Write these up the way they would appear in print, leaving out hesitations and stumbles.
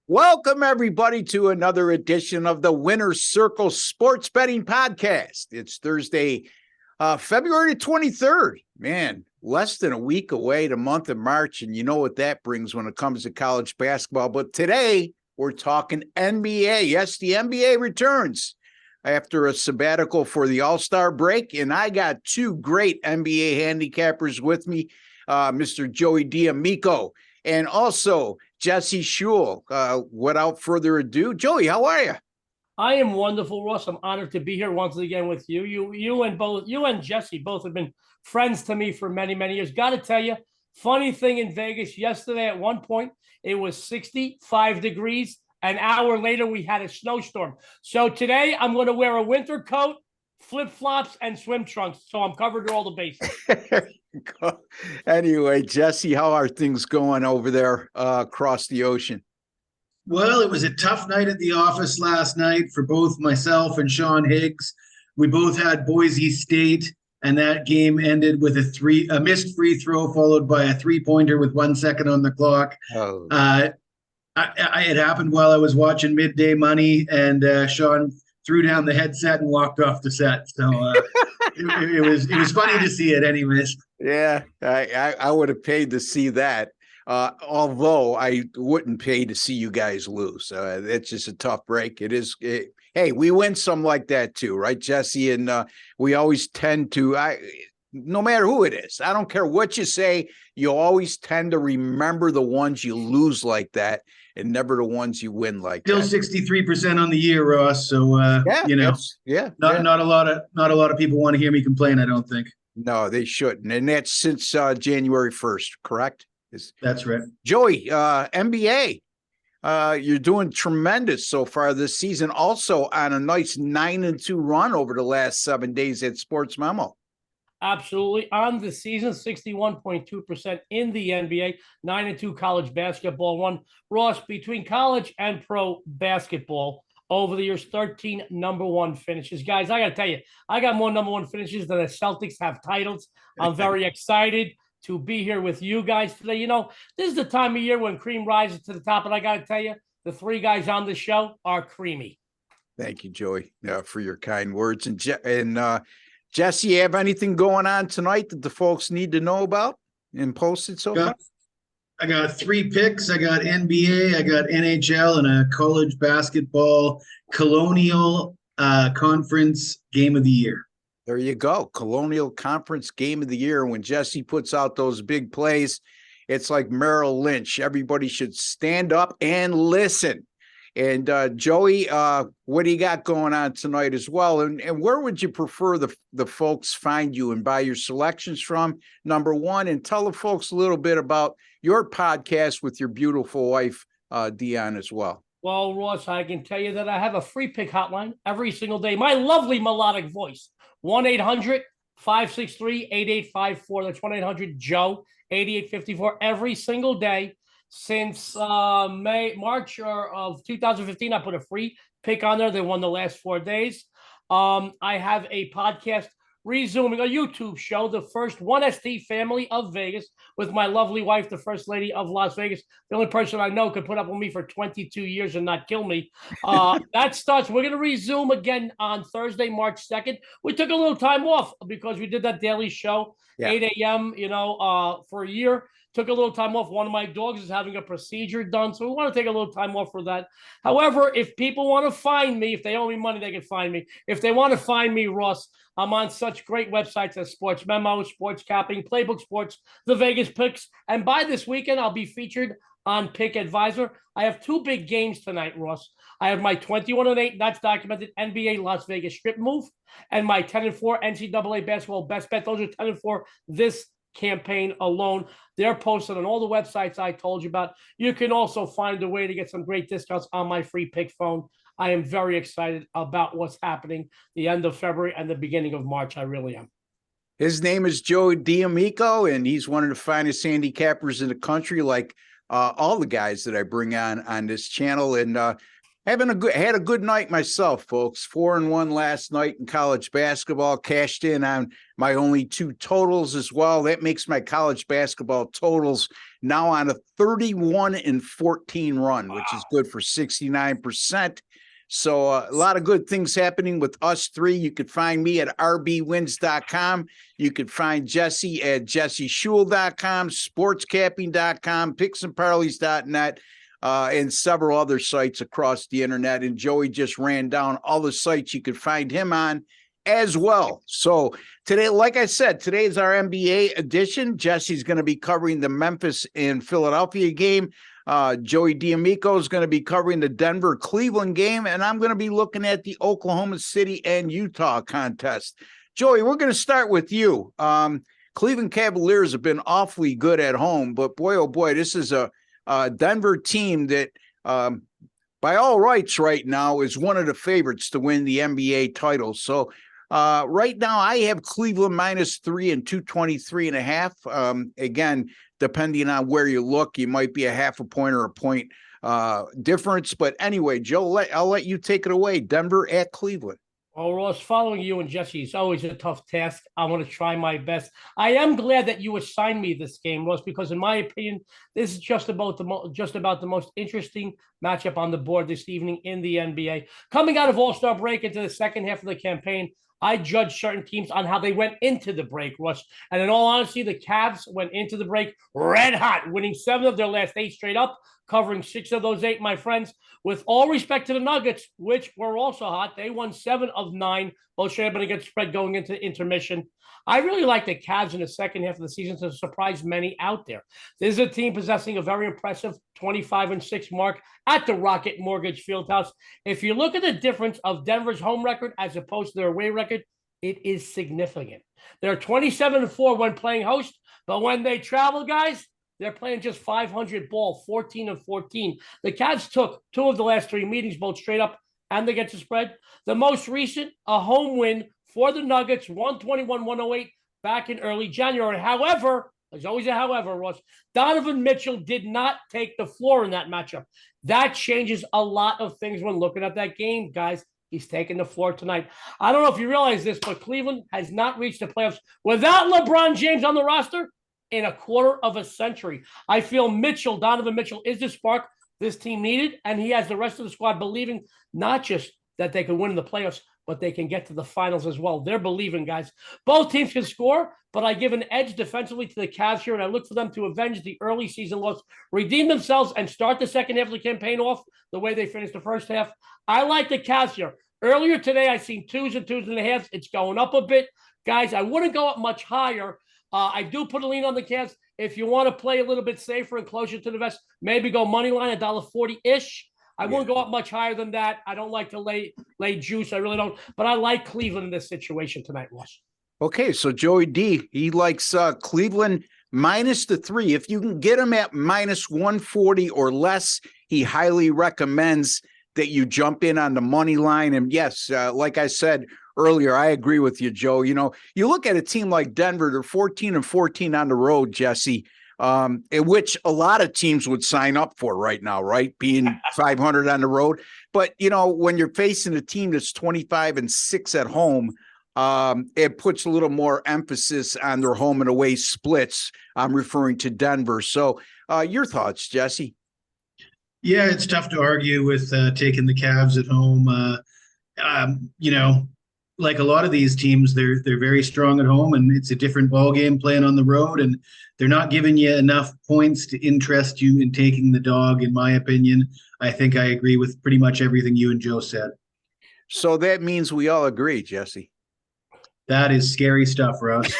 Welcome, everybody, to another edition of the Winner's Circle Sports Betting Podcast. It's Thursday, February 23rd. Man, less than a week away, the month of March, and you know what that brings when it comes to college basketball. But today, we're talking NBA. Yes, the NBA returns after a sabbatical for the All-Star break, and I got two great NBA handicappers with me, Mr. Joey D'Amico and also Jesse Schul. Without further ado, Joey, how are you? I am wonderful, Ross. I'm honored to be here once again with you. You and Jesse both have been friends to me for many, many years. Got to tell you, funny thing in Vegas yesterday, at one point, it was 65 degrees. An hour later, we had a snowstorm. So today, I'm going to wear a winter coat, flip-flops, and swim trunks. So I'm covered all the bases. Anyway, Jesse, how are things going over there across the ocean? Well, it was a tough night at the office last night for both myself and Sean Higgs. We both had Boise State, and that game ended with a missed free throw followed by a three-pointer with 1 second on the clock. Oh. It happened while I was watching Midday Money, and Sean threw down the headset and walked off the set. So it was funny to see it anyways. Yeah, I would have paid to see that. Although I wouldn't pay to see you guys lose. It's just a tough break. Hey, we win some like that too, right, Jesse? And we always tend to, no matter who it is, I don't care what you say, you always tend to remember the ones you lose like that and never the ones you win like Still that. 63% on the year, Ross. So, not a lot of people want to hear me complain, I don't think. No, they shouldn't. And that's since January 1st, correct? That's right. Joey, NBA, you're doing tremendous so far this season. Also on a nice 9-2 run over the last 7 days at Sports Memo. Absolutely. On the season, 61.2% in the NBA, 9-2 college basketball run. Ross, between college and pro basketball, over the years, 13 number one finishes. Guys, I got to tell you, I got more number one finishes than the Celtics have titles. I'm very excited to be here with you guys today. You know, this is the time of year when cream rises to the top, and I got to tell you, the three guys on the show are creamy. Thank you, Joey, for your kind words. And Jesse, you have anything going on tonight that the folks need to know about and posted so far? I got 3 picks. I got NBA, I got NHL, and a college basketball Colonial Conference Game of the Year. There you go. Colonial Conference Game of the Year. When Jesse puts out those big plays, it's like Merrill Lynch. Everybody should stand up and listen. And Joey, what do you got going on tonight as well? And where would you prefer the folks find you and buy your selections from, number one? And tell the folks a little bit about your podcast with your beautiful wife, Dion, as well. Well, Ross, I can tell you that I have a free pick hotline every single day. My lovely melodic voice, 1-800-563-8854. That's 1-800-JOE-8854 every single day. Since March of 2015, I put a free pick on there. They won the last 4 days. I have a podcast resuming, a YouTube show, the first 1ST family of Vegas, with my lovely wife, the first lady of Las Vegas. The only person I know could put up with me for 22 years and not kill me. That starts, we're going to resume again on Thursday, March 2nd. We took a little time off because we did that daily show, 8 a.m., for a year. Took a little time off. One of my dogs is having a procedure done, so we want to take a little time off for that. However, if people want to find me, if they owe me money, they can find me. If they want to find me, Ross, I'm on such great websites as Sports Memo, Sports Capping, Playbook Sports, the Vegas Picks, and by this weekend, I'll be featured on Pick Advisor. I have 2 big games tonight, Ross. I have my 21-8, that's documented, NBA Las Vegas strip move, and my 10-4 NCAA basketball best bet. Those are 10-4 this campaign alone. They're posted on all the websites I told you about. You can also find a way to get some great discounts on my free pick phone. I am very excited about what's happening the end of February and the beginning of March. I really am. His name is Joey D'Amico, and he's one of the finest handicappers in the country, like all the guys that I bring on this channel. And Had a good night myself, folks. 4-1 last night in college basketball. Cashed in on my only 2 totals as well. That makes my college basketball totals now on a 31-14 run, which is good for 69%. So a lot of good things happening with us three. You could find me at rbwins.com. You could find Jesse at jesseshul.com, sportscapping.com, picksandparleys.net. And several other sites across the internet. And Joey just ran down all the sites you could find him on as well. So today, like I said, today is our NBA edition. Jesse's going to be covering the Memphis and Philadelphia game. Joey D'Amico is going to be covering the Denver-Cleveland game. And I'm going to be looking at the Oklahoma City and Utah contest. Joey, we're going to start with you. Cleveland Cavaliers have been awfully good at home, but boy, oh boy, this is a Denver team that, by all rights right now, is one of the favorites to win the NBA title. So right now I have Cleveland -3 and 223.5. Again, depending on where you look, you might be a half a point or a point difference. But anyway, Joe, I'll let you take it away. Denver at Cleveland. Well, Ross, following you and Jesse is always a tough task. I want to try my best. I am glad that you assigned me this game, Ross, because in my opinion, this is just about the most interesting matchup on the board this evening in the NBA. Coming out of All-Star break into the second half of the campaign, I judge certain teams on how they went into the break, Russ. And in all honesty, the Cavs went into the break red hot, winning 7 of their last 8 straight up, covering 6 of those 8, my friends. With all respect to the Nuggets, which were also hot, they won 7 of 9, both straight up and against spread going into intermission. I really like the Cavs in the second half of the season to surprise many out there. This is a team possessing a very impressive 25-6 mark at the Rocket Mortgage Fieldhouse. If you look at the difference of Denver's home record as opposed to their away record, it is significant. They're 27-4 when playing host, but when they travel, guys, they're playing just 500 ball, 14-14. The Cavs took 2 of the last 3 meetings, both straight up and against the spread. The most recent, a home win for the Nuggets, 121-108 back in early January. However, there's always a however, Ross, Donovan Mitchell did not take the floor in that matchup. That changes a lot of things when looking at that game, guys. He's taking the floor tonight. I don't know if you realize this, but Cleveland has not reached the playoffs without LeBron James on the roster in a quarter of a century. I feel Donovan Mitchell is the spark this team needed, and he has the rest of the squad believing not just that they can win in the playoffs, but they can get to the finals as well. They're believing, guys. Both teams can score, but I give an edge defensively to the Cavs here, and I look for them to avenge the early season loss, redeem themselves, and start the second half of the campaign off the way they finished the first half. I like the Cavs here. Earlier today, I seen 2s and 2.5. It's going up a bit. Guys, I wouldn't go up much higher. I do put a lean on the Cavs. If you want to play a little bit safer and closer to the vest, maybe go money line, $1.40-ish. I won't go up much higher than that. I don't like to lay juice. I really don't. But I like Cleveland in this situation tonight, Ross. Okay, so Joey D, he likes Cleveland -3. If you can get him at -140 or less, he highly recommends that you jump in on the money line. And yes, like I said earlier, I agree with you, Joe. You know, you look at a team like Denver, they're 14-14 on the road, Jesse, in which a lot of teams would sign up for right now, right? Being 500 on the road. But, you know, when you're facing a team that's 25-6 at home, it puts a little more emphasis on their home and away splits. I'm referring to Denver. So your thoughts, Jesse? Yeah, it's tough to argue with taking the Cavs at home. You know, like a lot of these teams, they're very strong at home, and it's a different ball game playing on the road, and they're not giving you enough points to interest you in taking the dog, in my opinion. I think I agree with pretty much everything you and Joe said. So that means we all agree, Jesse. That is scary stuff, Russ.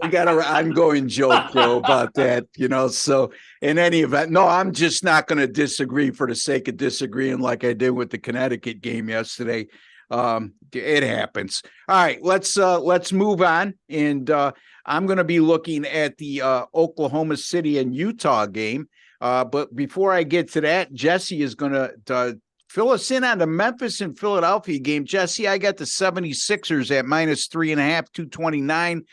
We got an ongoing joke, Joe, about that, you know. So in any event, no, I'm just not going to disagree for the sake of disagreeing like I did with the Connecticut game yesterday. It happens. All right, let's move on. And I'm going to be looking at the Oklahoma City and Utah game. But before I get to that, Jesse is going to fill us in on the Memphis and Philadelphia game. Jesse, I got the 76ers at -3.5, 229.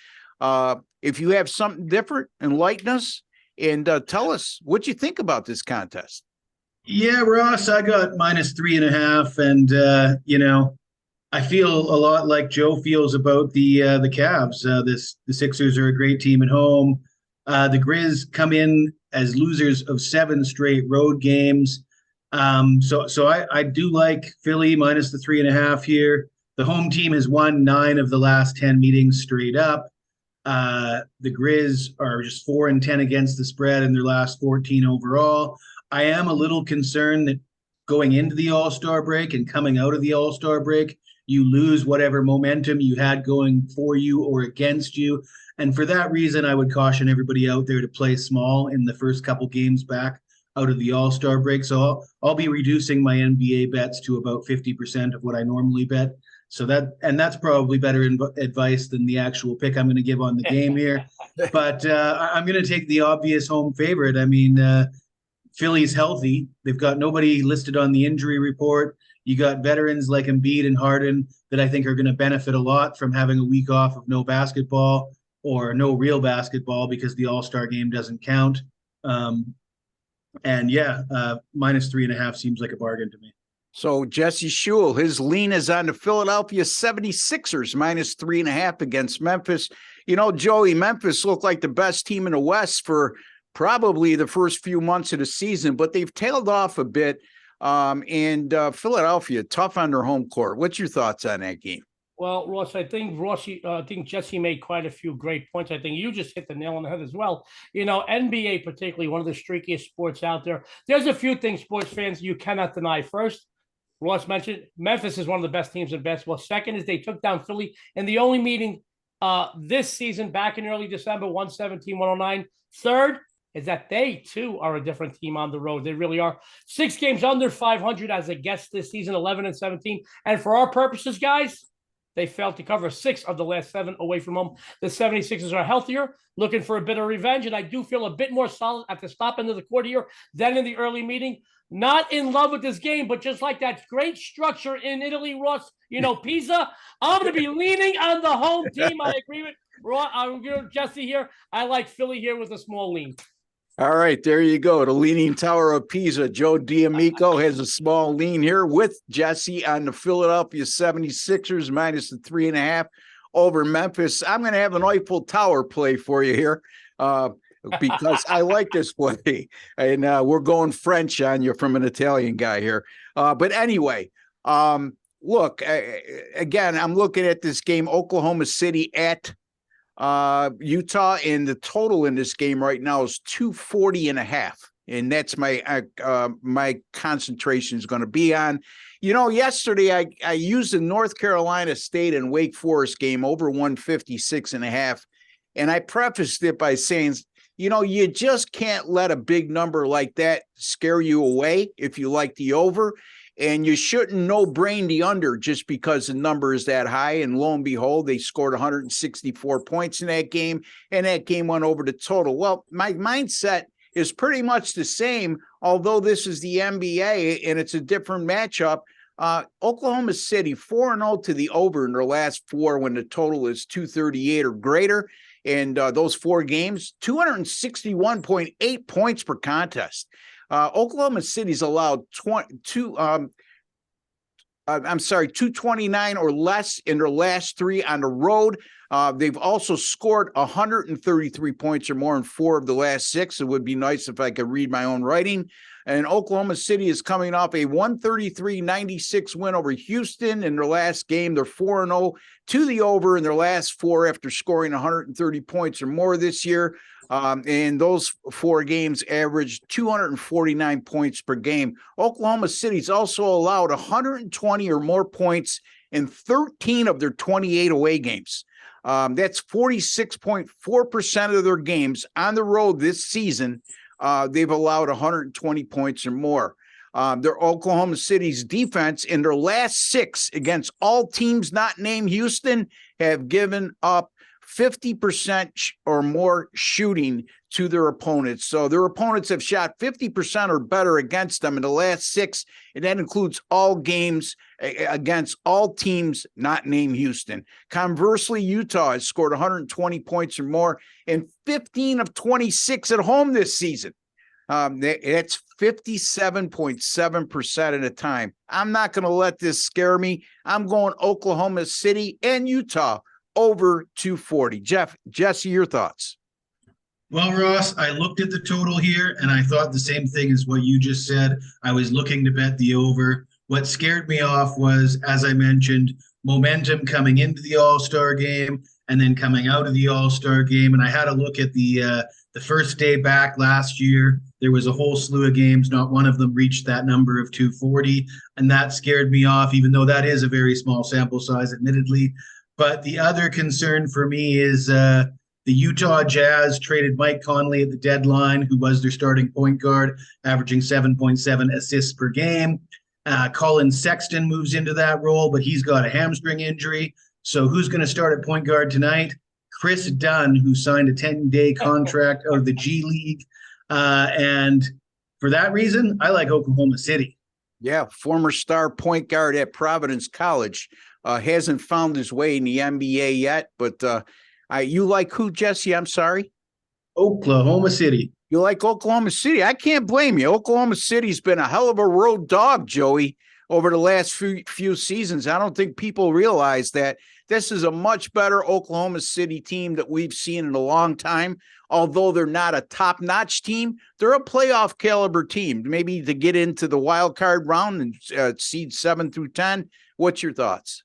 If you have something different, enlighten us and tell us what you think about this contest. Yeah, Ross, I got -3.5, and I feel a lot like Joe feels about the Cavs. The Sixers are a great team at home. The Grizz come in as losers of 7 straight road games. So I do like Philly -3.5 here. The home team has won 9 of the last 10 meetings straight up. The Grizz are just 4-10 against the spread in their last 14 overall. I am a little concerned that going into the All-Star break and coming out of the All-Star break, you lose whatever momentum you had going for you or against you. And for that reason, I would caution everybody out there to play small in the first couple games back out of the All-Star break. So I'll be reducing my NBA bets to about 50% of what I normally bet. So that's probably better advice than the actual pick I'm going to give on the game here. But I'm going to take the obvious home favorite. I mean, Philly's healthy. They've got nobody listed on the injury report. You got veterans like Embiid and Harden that I think are going to benefit a lot from having a week off of no basketball or no real basketball because the All-Star game doesn't count. And yeah, -3.5 seems like a bargain to me. So Jesse Shule, his lean is on the Philadelphia 76ers -3.5 against Memphis. You know, Joey, Memphis looked like the best team in the West for probably the first few months of the season, but they've tailed off a bit. And Philadelphia, tough on their home court. What's your thoughts on that game? Well, Ross, I think Jesse made quite a few great points. I think you just hit the nail on the head as well. You know, NBA, particularly one of the streakiest sports out there. There's a few things, sports fans, you cannot deny. First, Ross mentioned Memphis is one of the best teams in basketball. Second is they took down Philly in the only meeting this season back in early December, 117-109. Third is that they, too, are a different team on the road. They really are. 6 games under 500 as a guest this season, 11-17. And for our purposes, guys, they failed to cover 6 of the last 7 away from home. The 76ers are healthier, looking for a bit of revenge, and I do feel a bit more solid at the stop end of the quarter here than in the early meeting. Not in love with this game, but just like that great structure in Italy, Ross, you know, Pisa, I'm going to be leaning on the home team. I agree with Ross, Jesse here. I like Philly here with a small lean. All right, there you go. The Leaning Tower of Pisa. Joe D'Amico has a small lean here with Jesse on the Philadelphia 76ers -3.5 over Memphis. I'm going to have an Eiffel Tower play for you here because I like this play. And we're going French on you from an Italian guy here. But anyway, look, again, I'm looking at this game, Oklahoma City at Utah, and the total in this game right now is 240.5, and that's my concentration is going to be on. You know, yesterday I used the North Carolina State and Wake Forest game over 156.5, and I prefaced it by saying, you know, you just can't let a big number like that scare you away if you like the over. And you shouldn't no-brain the under just because the number is that high. And lo and behold, they scored 164 points in that game, and that game went over the total. Well, my mindset is pretty much the same, although this is the NBA and it's a different matchup. Oklahoma City 4-0 to the over in their last 4 when the total is 238 or greater. And those 4 games, 261.8 points per contest. Oklahoma City's allowed 229 or less in their last 3 on the road. They've also scored 133 points or more in 4 of the last 6. It would be nice if I could read my own writing. And Oklahoma City is coming off a 133-96 win over Houston in their last game. They're 4-0 to the over in their last 4 after scoring 130 points or more this year. And those 4 games averaged 249 points per game. Oklahoma City's also allowed 120 or more points in 13 of their 28 away games. That's 46.4% of their games on the road this season. They've allowed 120 points or more. Their Oklahoma City's defense in their last 6 against all teams not named Houston have given up 50% or more shooting to their opponents. So their opponents have shot 50% or better against them in the last 6, and that includes all games against all teams not named Houston. Conversely, Utah has scored 120 points or more in 15 of 26 at home this season. It's 57.7% of the time. I'm not going to let this scare me. I'm going Oklahoma City and Utah over 240. Jesse, your thoughts? Well, Ross, I looked at the total here and I thought the same thing as what you just said. I was looking to bet the over. What scared me off was, as I mentioned, momentum coming into the All-Star game and then coming out of the All-Star game. And I had a look at the first day back last year. There was a whole slew of games. Not one of them reached that number of 240. And that scared me off, even though that is a very small sample size, admittedly. But the other concern for me is the Utah Jazz traded Mike Conley at the deadline, who was their starting point guard, averaging 7.7 assists per game. Colin Sexton moves into that role, but he's got a hamstring injury. So who's going to start at point guard tonight? Chris Dunn, who signed a 10-day contract out of the G League. And for that reason, I like Oklahoma City. Yeah, former star point guard at Providence College. Hasn't found his way in the NBA yet, but you like who, Jesse? I'm sorry? Oklahoma City. You like Oklahoma City? I can't blame you. Oklahoma City's been a hell of a road dog, Joey, over the last few seasons. I don't think people realize that this is a much better Oklahoma City team that we've seen in a long time. Although they're not a top-notch team, they're a playoff caliber team. Maybe to get into the wild card round and seed 7 through 10. What's your thoughts?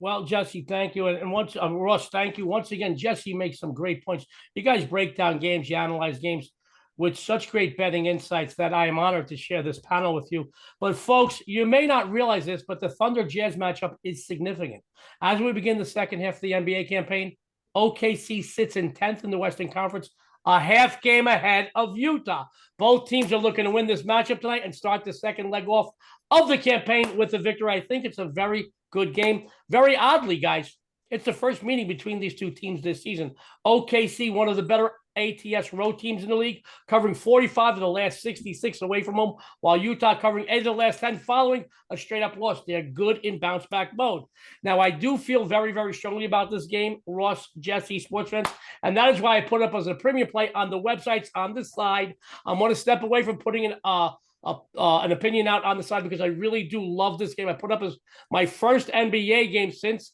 Well, Jesse, thank you. And once Ross, thank you. Once again, Jesse makes some great points. You guys break down games, you analyze games with such great betting insights that I am honored to share this panel with you. But folks, you may not realize this, but the Thunder Jazz matchup is significant. As we begin the second half of the NBA campaign, OKC sits in 10th in the Western Conference, a half game ahead of Utah. Both teams are looking to win this matchup tonight and start the second leg off of the campaign with a victory. I think it's a very good game. Very oddly, guys, it's the first meeting between these two teams this season. OKC, one of the better ATS road teams in the league, covering 45 of the last 66 away from home, while Utah covering 8 of the last 10 following a straight-up loss. They're good in bounce-back mode. Now, I do feel very, very strongly about this game, Ross, Jesse, sports fans, and that is why I put it up as a premium play on the websites on the side. I'm going to step away from putting an opinion out on the side because I really do love this game. I put up as my first NBA game since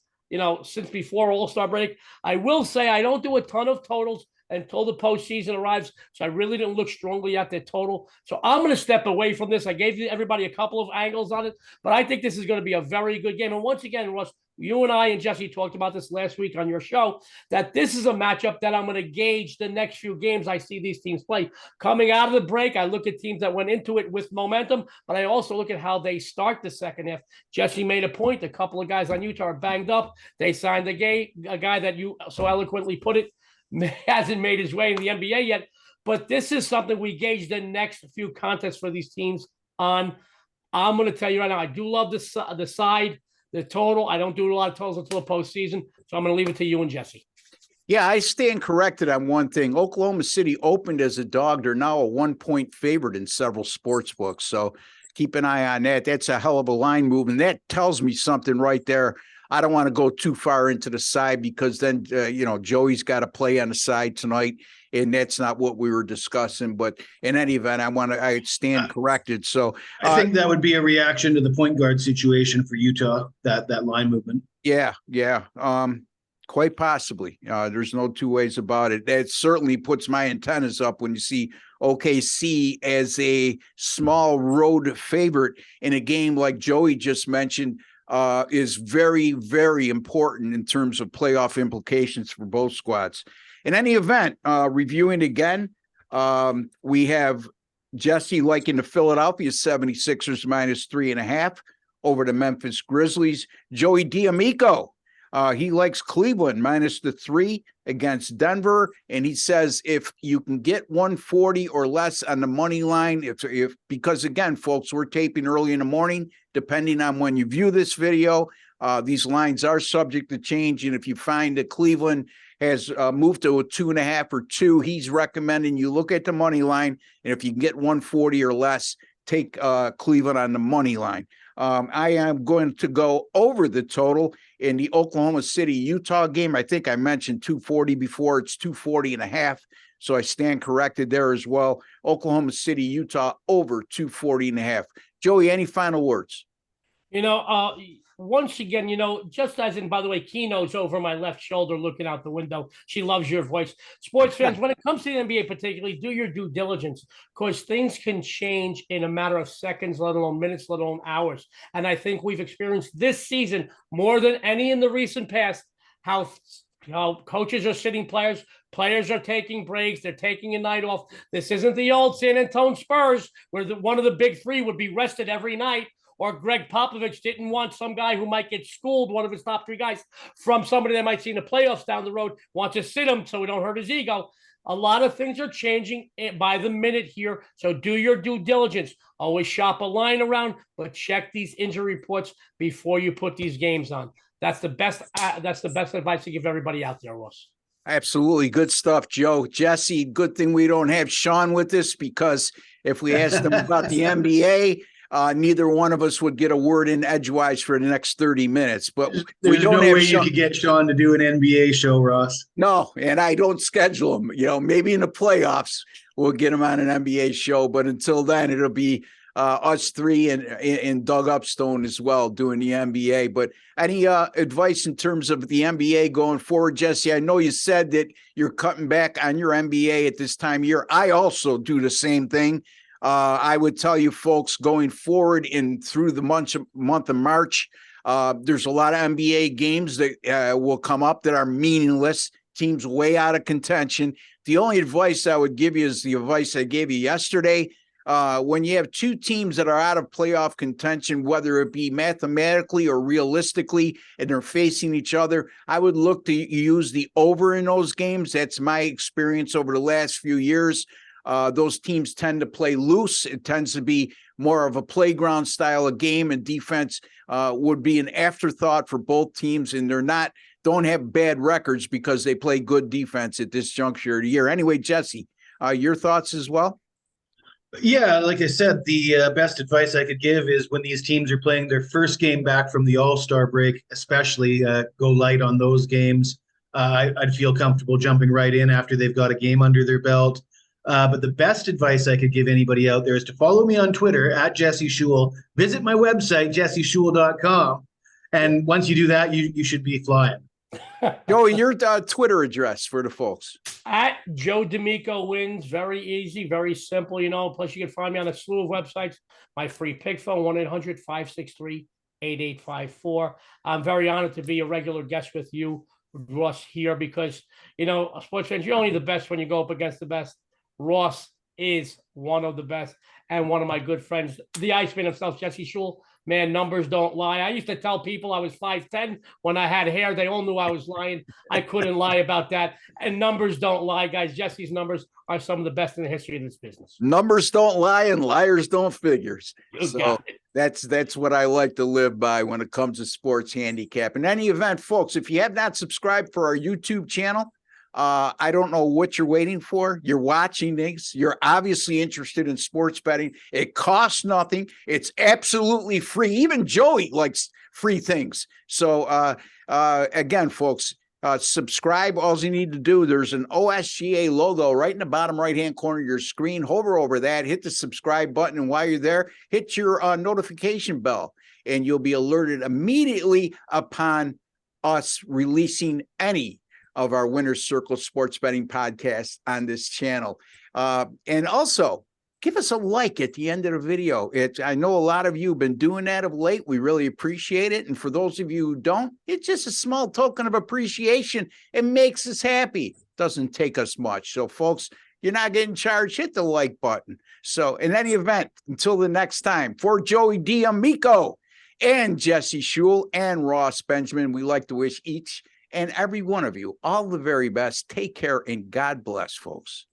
before All-Star break. I will say I don't do a ton of totals until the postseason arrives, so I really didn't look strongly at the total. So I'm going to step away from this. I gave everybody a couple of angles on it, but I think this is going to be a very good game. And once again, Russ, you and I and Jesse talked about this last week on your show, that this is a matchup that I'm going to gauge the next few games I see these teams play. Coming out of the break, I look at teams that went into it with momentum, but I also look at how they start the second half. Jesse made a point. A couple of guys on Utah are banged up. They signed a guy that you so eloquently put it, hasn't made his way in the NBA yet, but this is something we gauge the next few contests for these teams on. I'm going to tell you right now, I do love the side, the total. I don't do a lot of totals until the postseason, so I'm going to leave it to you and Jesse. Yeah, I stand corrected on one thing. Oklahoma City opened as a dog. They're now a 1-point favorite in several sports books, so keep an eye on that. That's a hell of a line move, and that tells me something right there. I don't want to go too far into the side because then, Joey's got to play on the side tonight, and that's not what we were discussing. But in any event, I stand corrected. So I think that would be a reaction to the point guard situation for Utah, that line movement. Yeah. Quite possibly. There's no two ways about it. That certainly puts my antennas up when you see OKC as a small road favorite in a game like Joey just mentioned. Is very, very important in terms of playoff implications for both squads. In any event, reviewing again, we have Jesse liking the Philadelphia 76ers -3.5 over the Memphis Grizzlies. Joey D'Amico, he likes Cleveland -3 against Denver, and he says if you can get 140 or less on the money line, if because again, folks, we're taping early in the morning. Depending on when you view this video, these lines are subject to change, and if you find that Cleveland has moved to a 2.5 or 2, he's recommending you look at the money line, and if you can get 140 or less, take Cleveland on the money line. I am going to go over the total in the Oklahoma City Utah game. I think I mentioned 240 before. It's 240.5. So I stand corrected there as well. Oklahoma City, Utah, over 240.5. Joey, any final words? Once again, just as in, by the way, Keno's over my left shoulder looking out the window. She loves your voice. Sports fans, when it comes to the NBA particularly, do your due diligence because things can change in a matter of seconds, let alone minutes, let alone hours. And I think we've experienced this season more than any in the recent past how coaches are sitting players are taking breaks, they're taking a night off. This isn't the old San Antonio Spurs where one of the big three would be rested every night, or Greg Popovich didn't want some guy who might get schooled, one of his top three guys, from somebody that might see in the playoffs down the road, want to sit him so we don't hurt his ego. A lot of things are changing by the minute here, so do your due diligence. Always shop a line around, but check these injury reports before you put these games on. That's the best advice to give everybody out there, Ross. Absolutely. Good stuff, Joe. Jesse, good thing we don't have Sean with us, because if we asked him about the NBA, neither one of us would get a word in edgewise for the next 30 minutes. But there's we don't no have way Sean. you could get Sean to do an NBA show, Ross. No, and I don't schedule him. Maybe in the playoffs we'll get him on an NBA show, but until then it'll be us three and Doug Upstone as well doing the NBA. But any advice in terms of the NBA going forward, Jesse? I know you said that you're cutting back on your NBA at this time of year. I also do the same thing. I would tell you folks going forward and through the month of March, there's a lot of NBA games that will come up that are meaningless, teams way out of contention. The only advice I would give you is the advice I gave you yesterday. When you have two teams that are out of playoff contention, whether it be mathematically or realistically, and they're facing each other, I would look to use the over in those games. That's my experience over the last few years. Those teams tend to play loose. It tends to be more of a playground style of game, and defense would be an afterthought for both teams, and don't have bad records because they play good defense at this juncture of the year. Anyway, Jesse, your thoughts as well? Yeah, like I said, the best advice I could give is when these teams are playing their first game back from the All-Star break, especially go light on those games. I'd feel comfortable jumping right in after they've got a game under their belt. But the best advice I could give anybody out there is to follow me on Twitter at Jesse Shule. Visit my website, jesseshule.com. And once you do that, you should be flying. Joey, your Twitter address for the folks. At Joe D'Amico Wins. Very easy, very simple, Plus, you can find me on a slew of websites. My free pick phone, 1-800-563-8854. I'm very honored to be a regular guest with you, Ross, here, because, sports fans, you're only the best when you go up against the best. Ross is one of the best and one of my good friends, the Iceman himself, Jesse Shule. Man, numbers don't lie. I used to tell people I was 5'10" when I had hair. They all knew I was lying. I couldn't lie about that. And numbers don't lie, guys. Jesse's numbers are some of the best in the history of this business. Numbers don't lie and liars don't figures. So that's what I like to live by when it comes to sports handicap. In any event, folks, if you have not subscribed for our YouTube channel, I don't know what you're waiting for. You're watching things. You're obviously interested in sports betting. It costs nothing. It's absolutely free. Even Joey likes free things. So again, folks, subscribe. All you need to do, there's an OSGA logo right in the bottom right-hand corner of your screen. Hover over that, hit the subscribe button, and while you're there, hit your notification bell, and you'll be alerted immediately upon us releasing any of our Winner's Circle sports betting podcasts on this channel. And also give us a like at the end of the video. I know a lot of you have been doing that of late. We really appreciate it. And for those of you who don't, it's just a small token of appreciation. It makes us happy. Doesn't take us much. So folks, you're not getting charged. Hit the like button. So in any event, until the next time, for Joey D'Amico and Jesse Shule and Ross Benjamin, we like to wish each and every one of you all the very best. Take care and God bless, folks.